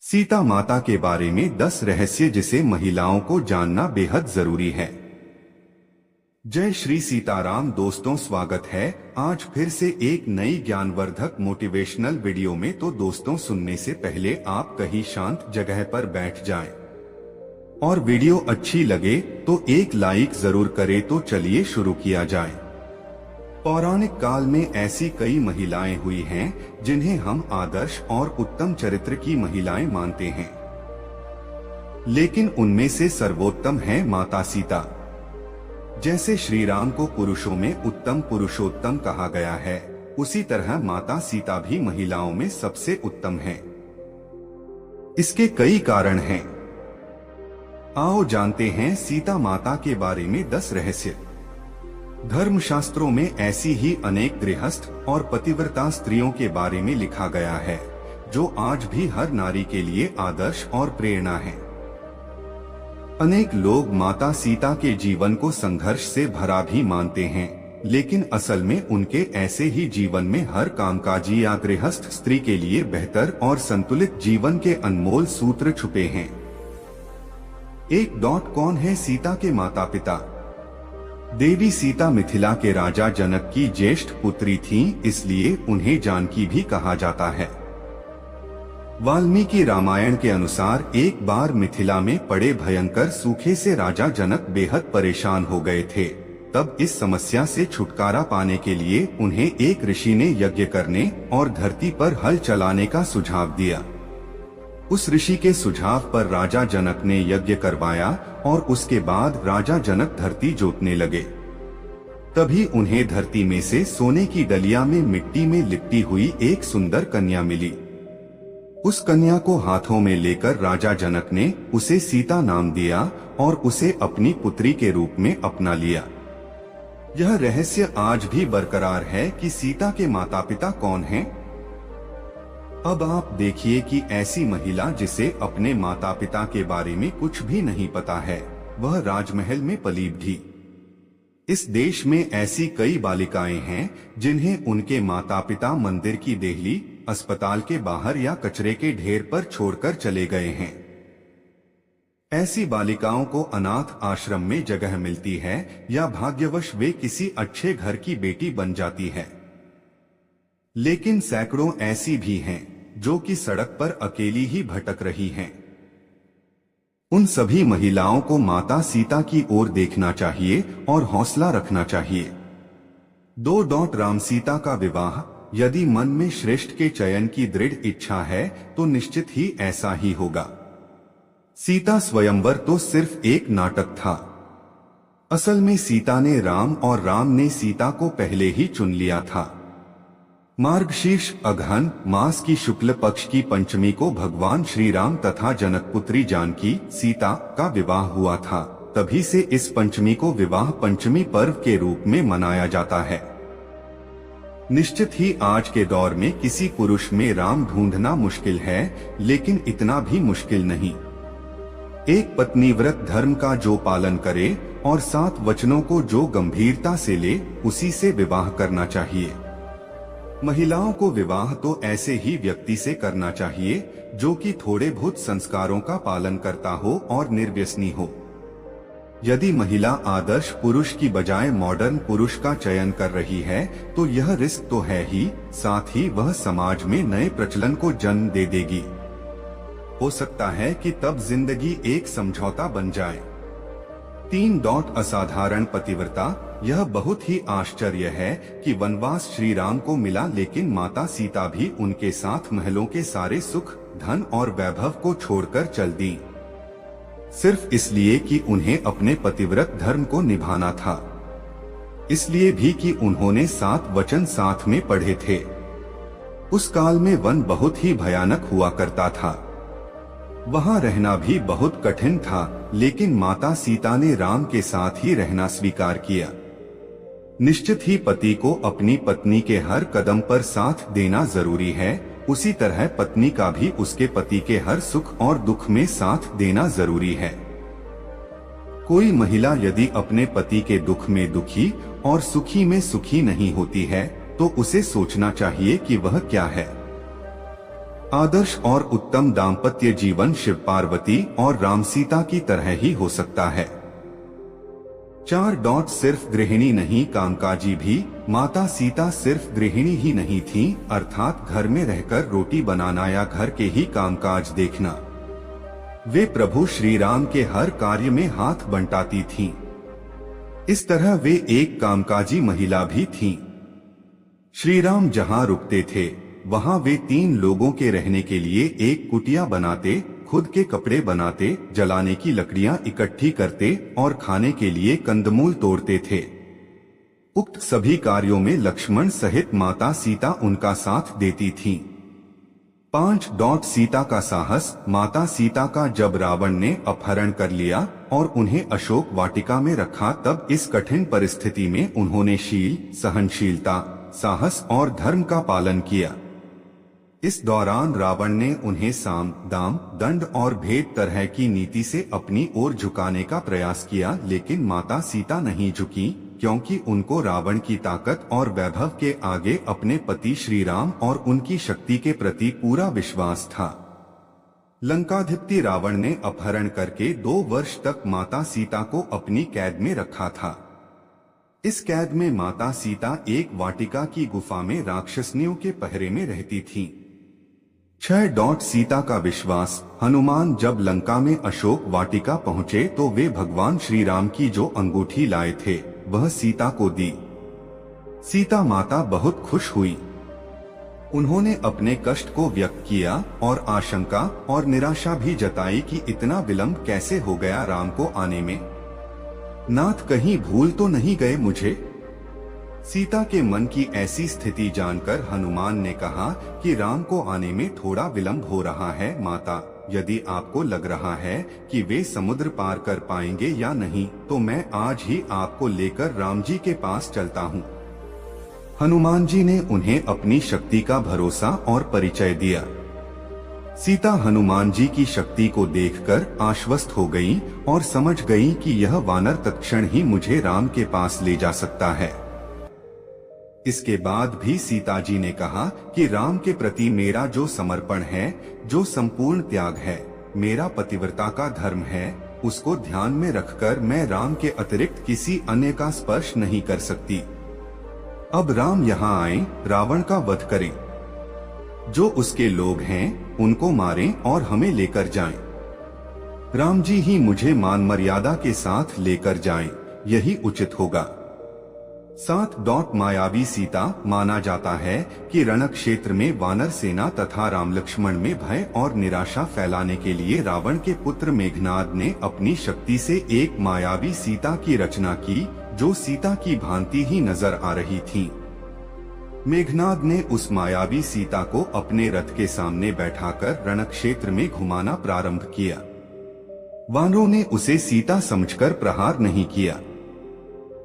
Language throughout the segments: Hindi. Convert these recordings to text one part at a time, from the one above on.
सीता माता के बारे में 10 रहस्य जिसे महिलाओं को जानना बेहद जरूरी है। जय श्री सीताराम दोस्तों, स्वागत है आज फिर से एक नई ज्ञानवर्धक मोटिवेशनल वीडियो में। तो दोस्तों, सुनने से पहले आप कहीं शांत जगह पर बैठ जाएं और वीडियो अच्छी लगे तो एक लाइक जरूर करें। तो चलिए शुरू किया जाए। पौराणिक काल में ऐसी कई महिलाएं हुई हैं जिन्हें हम आदर्श और उत्तम चरित्र की महिलाएं मानते हैं, लेकिन उनमें से सर्वोत्तम है माता सीता। जैसे श्री राम को पुरुषों में उत्तम पुरुषोत्तम कहा गया है, उसी तरह माता सीता भी महिलाओं में सबसे उत्तम है। इसके कई कारण हैं। आओ जानते हैं सीता माता के बारे में 10 रहस्य। धर्मशास्त्रों में ऐसी ही अनेक गृहस्थ और पतिव्रता स्त्रियों के बारे में लिखा गया है, जो आज भी हर नारी के लिए आदर्श और प्रेरणा है। अनेक लोग माता सीता के जीवन को संघर्ष से भरा भी मानते हैं, लेकिन असल में उनके ऐसे ही जीवन में हर कामकाजी या गृहस्थ स्त्री के लिए बेहतर और संतुलित जीवन के अनमोल सूत्र छुपे हैं। कौन है सीता के माता पिता? देवी सीता मिथिला के राजा जनक की ज्येष्ठ पुत्री थीं, इसलिए उन्हें जानकी भी कहा जाता है। वाल्मीकि रामायण के अनुसार एक बार मिथिला में पड़े भयंकर सूखे से राजा जनक बेहद परेशान हो गए थे। तब इस समस्या से छुटकारा पाने के लिए उन्हें एक ऋषि ने यज्ञ करने और धरती पर हल चलाने का सुझाव दिया। उस ऋषि के सुझाव पर राजा जनक ने यज्ञ करवाया और उसके बाद राजा जनक धरती जोतने लगे। तभी उन्हें धरती में से सोने की डलिया में मिट्टी में लिपटी हुई एक सुंदर कन्या मिली। उस कन्या को हाथों में लेकर राजा जनक ने उसे सीता नाम दिया और उसे अपनी पुत्री के रूप में अपना लिया। यह रहस्य आज भी बरकरार है कि सीता के माता पिता कौन हैं। अब आप देखिए कि ऐसी महिला जिसे अपने माता पिता के बारे में कुछ भी नहीं पता है, वह राजमहल में पली थी। इस देश में ऐसी कई बालिकाएं हैं जिन्हें उनके माता पिता मंदिर की देहली, अस्पताल के बाहर या कचरे के ढेर पर छोड़कर चले गए हैं। ऐसी बालिकाओं को अनाथ आश्रम में जगह मिलती है या भाग्यवश वे किसी अच्छे घर की बेटी बन जाती है। लेकिन सैकड़ों ऐसी भी हैं जो कि सड़क पर अकेली ही भटक रही हैं। उन सभी महिलाओं को माता सीता की ओर देखना चाहिए और हौसला रखना चाहिए। राम सीता का विवाह, यदि मन में श्रेष्ठ के चयन की दृढ़ इच्छा है तो निश्चित ही ऐसा ही होगा। सीता स्वयंवर तो सिर्फ एक नाटक था। असल में सीता ने राम और राम ने सीता को पहले ही चुन लिया था। मार्गशीर्ष अगहन मास की शुक्ल पक्ष की पंचमी को भगवान श्री राम तथा जनकपुत्री जानकी सीता का विवाह हुआ था। तभी से इस पंचमी को विवाह पंचमी पर्व के रूप में मनाया जाता है। निश्चित ही आज के दौर में किसी पुरुष में राम ढूंढना मुश्किल है, लेकिन इतना भी मुश्किल नहीं। एक पत्नी व्रत धर्म का जो पालन करे और 7 वचनों को जो गंभीरता से ले, उसी से विवाह करना चाहिए। महिलाओं को विवाह तो ऐसे ही व्यक्ति से करना चाहिए जो कि थोड़े बहुत संस्कारों का पालन करता हो और निर्व्यसनी हो। यदि महिला आदर्श पुरुष की बजाय मॉडर्न पुरुष का चयन कर रही है तो यह रिस्क तो है ही, साथ ही वह समाज में नए प्रचलन को जन्म दे देगी। हो सकता है कि तब जिंदगी एक समझौता बन जाए। असाधारण पतिव्रता। यह बहुत ही आश्चर्य है कि वनवास श्री राम को मिला, लेकिन माता सीता भी उनके साथ महलों के सारे सुख, धन और वैभव को छोड़कर चल दी, सिर्फ इसलिए कि उन्हें अपने पतिव्रत धर्म को निभाना था। इसलिए भी कि उन्होंने 7 वचन साथ में पढ़े थे। उस काल में वन बहुत ही भयानक हुआ करता था। वहां रहना भी बहुत कठिन था, लेकिन माता सीता ने राम के साथ ही रहना स्वीकार किया। निश्चित ही पति को अपनी पत्नी के हर कदम पर साथ देना जरूरी है, उसी तरह पत्नी का भी उसके पति के हर सुख और दुख में साथ देना जरूरी है। कोई महिला यदि अपने पति के दुख में दुखी और सुखी में सुखी नहीं होती है तो उसे सोचना चाहिए कि वह क्या है। आदर्श और उत्तम दाम्पत्य जीवन शिव पार्वती और राम सीता की तरह ही हो सकता है। 4. सिर्फ गृहिणी नहीं कामकाजी भी। माता सीता सिर्फ गृहिणी ही नहीं थीं, अर्थात घर में रहकर रोटी बनाना या घर के ही कामकाज देखना। वे प्रभु श्री राम के हर कार्य में हाथ बंटाती थीं। इस तरह वे एक कामकाजी महिला भी थीं। श्री राम जहाँ रुकते थे वहाँ वे 3 लोगों के रहने के लिए एक कुटिया बनाते, खुद के कपड़े बनाते, जलाने की लकड़ियां इकट्ठी करते और खाने के लिए कंदमूल तोड़ते थे। उक्त सभी कार्यों में लक्ष्मण सहित माता सीता उनका साथ देती थीं। 5. सीता का साहस। माता सीता का जब रावण ने अपहरण कर लिया और उन्हें अशोक वाटिका में रखा, तब इस कठिन परिस्थिति में उन्होंने शील, सहनशीलता, साहस और धर्म का पालन किया। इस दौरान रावण ने उन्हें साम, दाम, दंड और भेद तरह की नीति से अपनी ओर झुकाने का प्रयास किया, लेकिन माता सीता नहीं झुकी, क्योंकि उनको रावण की ताकत और वैभव के आगे अपने पति श्री राम और उनकी शक्ति के प्रति पूरा विश्वास था। लंकाधिपति रावण ने अपहरण करके 2 वर्ष तक माता सीता को अपनी कैद में रखा था। इस कैद में माता सीता एक वाटिका की गुफा में राक्षसनियों के पहरे में रहती थीं। 6. सीता का विश्वास। हनुमान जब लंका में अशोक वाटिका पहुँचे तो वे भगवान श्री राम की जो अंगूठी लाए थे वह सीता को दी। सीता माता बहुत खुश हुई। उन्होंने अपने कष्ट को व्यक्त किया और आशंका और निराशा भी जताई कि इतना विलंब कैसे हो गया राम को आने में। नाथ कहीं भूल तो नहीं गए मुझे। सीता के मन की ऐसी स्थिति जानकर हनुमान ने कहा कि राम को आने में थोड़ा विलंब हो रहा है माता, यदि आपको लग रहा है कि वे समुद्र पार कर पाएंगे या नहीं, तो मैं आज ही आपको लेकर राम जी के पास चलता हूँ। हनुमान जी ने उन्हें अपनी शक्ति का भरोसा और परिचय दिया। सीता हनुमान जी की शक्ति को देखकर आश्वस्त हो गईं और समझ गईं कि यह वानर तत्क्षण ही मुझे राम के पास ले जा सकता है। इसके बाद भी सीता जी ने कहा कि राम के प्रति मेरा जो समर्पण है, जो संपूर्ण त्याग है, मेरा पतिव्रता का धर्म है, उसको ध्यान में रखकर मैं राम के अतिरिक्त किसी अन्य का स्पर्श नहीं कर सकती। अब राम यहाँ आए, रावण का वध करें, जो उसके लोग हैं उनको मारें और हमें लेकर जाएं। राम जी ही मुझे मान मर्यादा के साथ लेकर जाएं, यही उचित होगा। 7. मायावी सीता। माना जाता है कि रण क्षेत्र में वानर सेना तथा राम लक्ष्मण में भय और निराशा फैलाने के लिए रावण के पुत्र मेघनाद ने अपनी शक्ति से एक मायावी सीता की रचना की, जो सीता की भांति ही नजर आ रही थी। मेघनाद ने उस मायावी सीता को अपने रथ के सामने बैठाकर रण क्षेत्र में घुमाना प्रारंभ किया। वानरों ने उसे सीता समझकर प्रहार नहीं किया।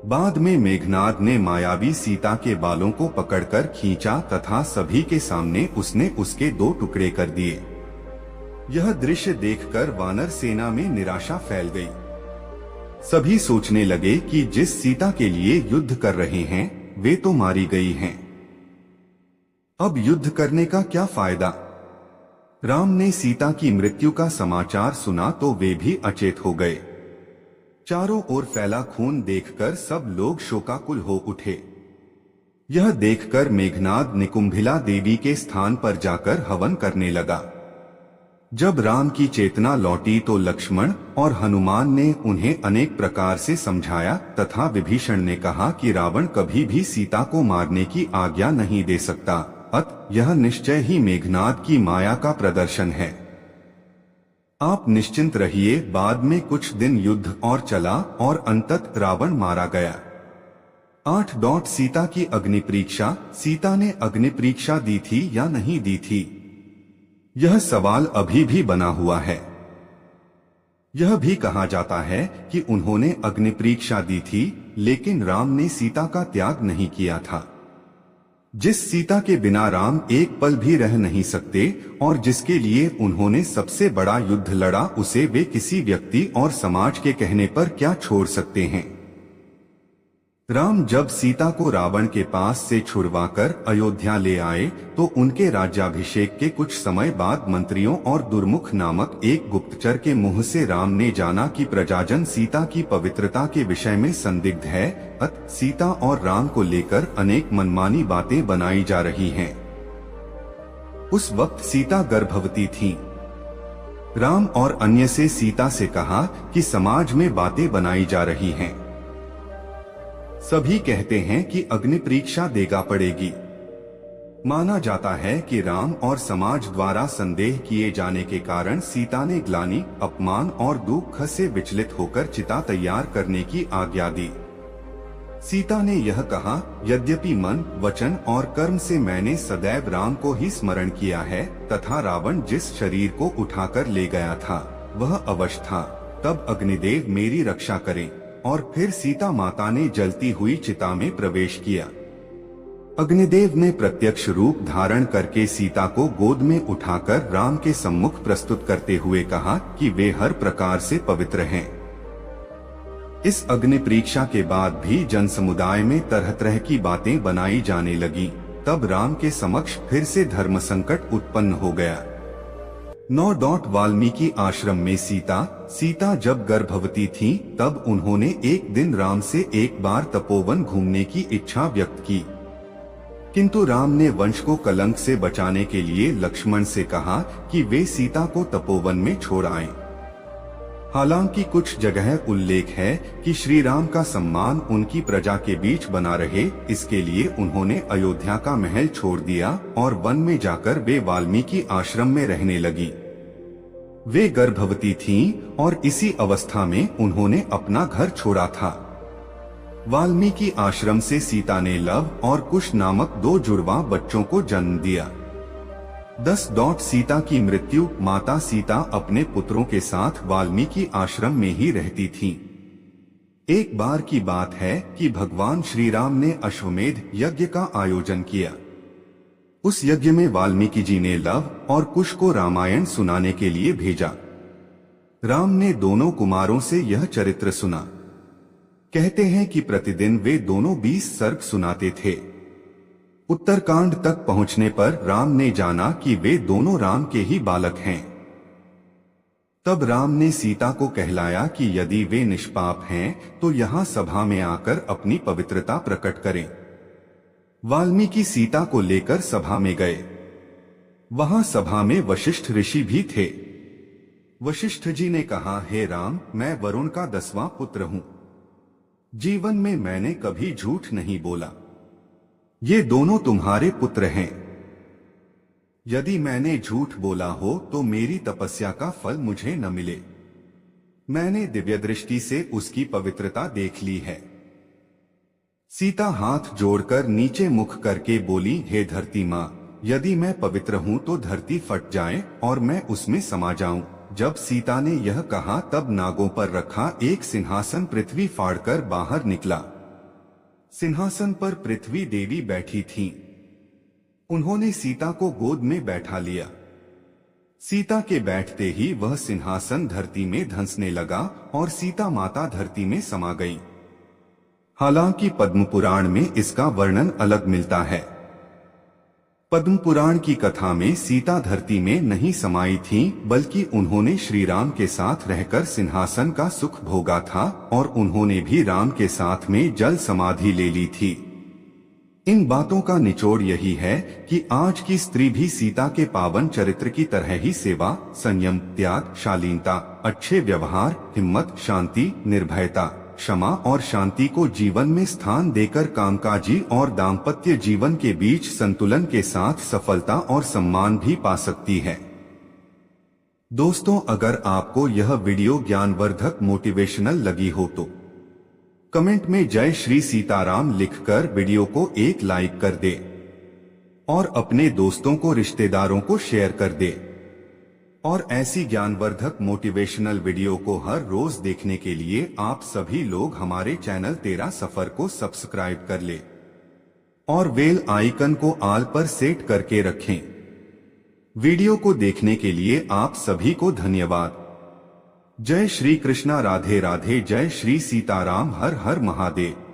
बाद में मेघनाद ने मायावी सीता के बालों को पकड़कर खींचा तथा सभी के सामने उसने उसके 2 टुकड़े कर दिए। यह दृश्य देखकर वानर सेना में निराशा फैल गई। सभी सोचने लगे कि जिस सीता के लिए युद्ध कर रहे हैं वे तो मारी गई हैं। अब युद्ध करने का क्या फायदा। राम ने सीता की मृत्यु का समाचार सुना तो वे भी अचेत हो गए। चारों ओर फैला खून देखकर सब लोग शोकाकुल हो उठे। यह देखकर मेघनाद निकुंभिला देवी के स्थान पर जाकर हवन करने लगा। जब राम की चेतना लौटी तो लक्ष्मण और हनुमान ने उन्हें अनेक प्रकार से समझाया तथा विभीषण ने कहा कि रावण कभी भी सीता को मारने की आज्ञा नहीं दे सकता, अतः यह निश्चय ही मेघनाद की माया का प्रदर्शन है। आप निश्चिंत रहिए। बाद में कुछ दिन युद्ध और चला और अंततः रावण मारा गया। 8. सीता की अग्नि परीक्षा। सीता ने अग्नि परीक्षा दी थी या नहीं दी थी, यह सवाल अभी भी बना हुआ है। यह भी कहा जाता है कि उन्होंने अग्नि परीक्षा दी थी, लेकिन राम ने सीता का त्याग नहीं किया था। जिस सीता के बिना राम एक पल भी रह नहीं सकते और जिसके लिए उन्होंने सबसे बड़ा युद्ध लड़ा, उसे वे किसी व्यक्ति और समाज के कहने पर क्या छोड़ सकते हैं। राम जब सीता को रावण के पास से छुड़वाकर अयोध्या ले आए तो उनके राज्याभिषेक के कुछ समय बाद मंत्रियों और दुर्मुख नामक एक गुप्तचर के मुंह से राम ने जाना कि प्रजाजन सीता की पवित्रता के विषय में संदिग्ध है। अतः सीता और राम को लेकर अनेक मनमानी बातें बनाई जा रही हैं। उस वक्त सीता गर्भवती थी। राम और अन्य से सीता से कहा कि समाज में बातें बनाई जा रही हैं। सभी कहते हैं कि अग्नि परीक्षा देगा पड़ेगी। माना जाता है कि राम और समाज द्वारा संदेह किए जाने के कारण सीता ने ग्लानि, अपमान और दुख से विचलित होकर चिता तैयार करने की आज्ञा दी। सीता ने यह कहा, यद्यपि मन, वचन और कर्म से मैंने सदैव राम को ही स्मरण किया है, तथा रावण जिस शरीर को उठाकर ले गया था वह अवश्य था। तब अग्निदेव मेरी रक्षा करें। और फिर सीता माता ने जलती हुई चिता में प्रवेश किया। अग्निदेव ने प्रत्यक्ष रूप धारण करके सीता को गोद में उठाकर राम के सम्मुख प्रस्तुत करते हुए कहा कि वे हर प्रकार से पवित्र हैं। इस अग्नि परीक्षा के बाद भी जन समुदाय में तरह तरह की बातें बनाई जाने लगी। तब राम के समक्ष फिर से धर्म संकट उत्पन्न हो गया। 9. वाल्मीकि आश्रम में सीता जब गर्भवती थी तब उन्होंने एक दिन राम से एक बार तपोवन घूमने की इच्छा व्यक्त की, किंतु राम ने वंश को कलंक से बचाने के लिए लक्ष्मण से कहा कि वे सीता को तपोवन में छोड़ आएं। हालांकि कुछ जगह उल्लेख है कि श्री राम का सम्मान उनकी प्रजा के बीच बना रहे, इसके लिए उन्होंने अयोध्या का महल छोड़ दिया और वन में जाकर वे वाल्मीकि आश्रम में रहने लगी। वे गर्भवती थीं और इसी अवस्था में उन्होंने अपना घर छोड़ा था। वाल्मीकि आश्रम से सीता ने लव और कुश नामक 2 जुड़वा बच्चों को जन्म दिया। 10. सीता की मृत्यु। माता सीता अपने पुत्रों के साथ वाल्मीकि आश्रम में ही रहती थीं। एक बार की बात है कि भगवान श्री राम ने अश्वमेध यज्ञ का आयोजन किया। उस यज्ञ में वाल्मीकि जी ने लव और कुश को रामायण सुनाने के लिए भेजा। राम ने दोनों कुमारों से यह चरित्र सुना। कहते हैं कि प्रतिदिन वे दोनों 20 सर्ग सुनाते थे। उत्तरकांड तक पहुंचने पर राम ने जाना कि वे दोनों राम के ही बालक हैं। तब राम ने सीता को कहलाया कि यदि वे निष्पाप हैं तो यहाँ सभा में आकर अपनी पवित्रता प्रकट करें। वाल्मीकि सीता को लेकर सभा में गए। वहां सभा में वशिष्ठ ऋषि भी थे। वशिष्ठ जी ने कहा, हे राम, मैं वरुण का 10वां पुत्र हूं। जीवन में मैंने कभी झूठ नहीं बोला। ये दोनों तुम्हारे पुत्र हैं। यदि मैंने झूठ बोला हो तो मेरी तपस्या का फल मुझे न मिले। मैंने दिव्य दृष्टि से उसकी पवित्रता देख ली है। सीता हाथ जोड़कर नीचे मुख करके बोली, हे धरती माँ, यदि मैं पवित्र हूँ तो धरती फट जाए और मैं उसमें समा जाऊं। जब सीता ने यह कहा तब नागों पर रखा एक सिंहासन पृथ्वी फाड़कर बाहर निकला। सिंहासन पर पृथ्वी देवी बैठी थीं। उन्होंने सीता को गोद में बैठा लिया। सीता के बैठते ही वह सिंहासन धरती में धंसने लगा और सीता माता धरती में समा गई। हालांकि पद्म पुराण में इसका वर्णन अलग मिलता है। पद्म पुराण की कथा में सीता धरती में नहीं समाई थी, बल्कि उन्होंने श्री राम के साथ रहकर सिंहासन का सुख भोगा था और उन्होंने भी राम के साथ में जल समाधि ले ली थी। इन बातों का निचोड़ यही है कि आज की स्त्री भी सीता के पावन चरित्र की तरह ही सेवा, संयम, त्याग, शालीनता, अच्छे व्यवहार, हिम्मत, शांति, निर्भयता, क्षमा और शांति को जीवन में स्थान देकर कामकाजी और दाम्पत्य जीवन के बीच संतुलन के साथ सफलता और सम्मान भी पा सकती है। दोस्तों, अगर आपको यह वीडियो ज्ञानवर्धक मोटिवेशनल लगी हो तो कमेंट में जय श्री सीताराम लिखकर वीडियो को एक लाइक कर दे और अपने दोस्तों को, रिश्तेदारों को शेयर कर दे। और ऐसी ज्ञानवर्धक मोटिवेशनल वीडियो को हर रोज देखने के लिए आप सभी लोग हमारे चैनल तेरा सफर को सब्सक्राइब कर ले और बेल आइकन को ऑल पर सेट करके रखें। वीडियो को देखने के लिए आप सभी को धन्यवाद। जय श्री कृष्णा, राधे राधे, जय श्री सीताराम, हर हर महादेव।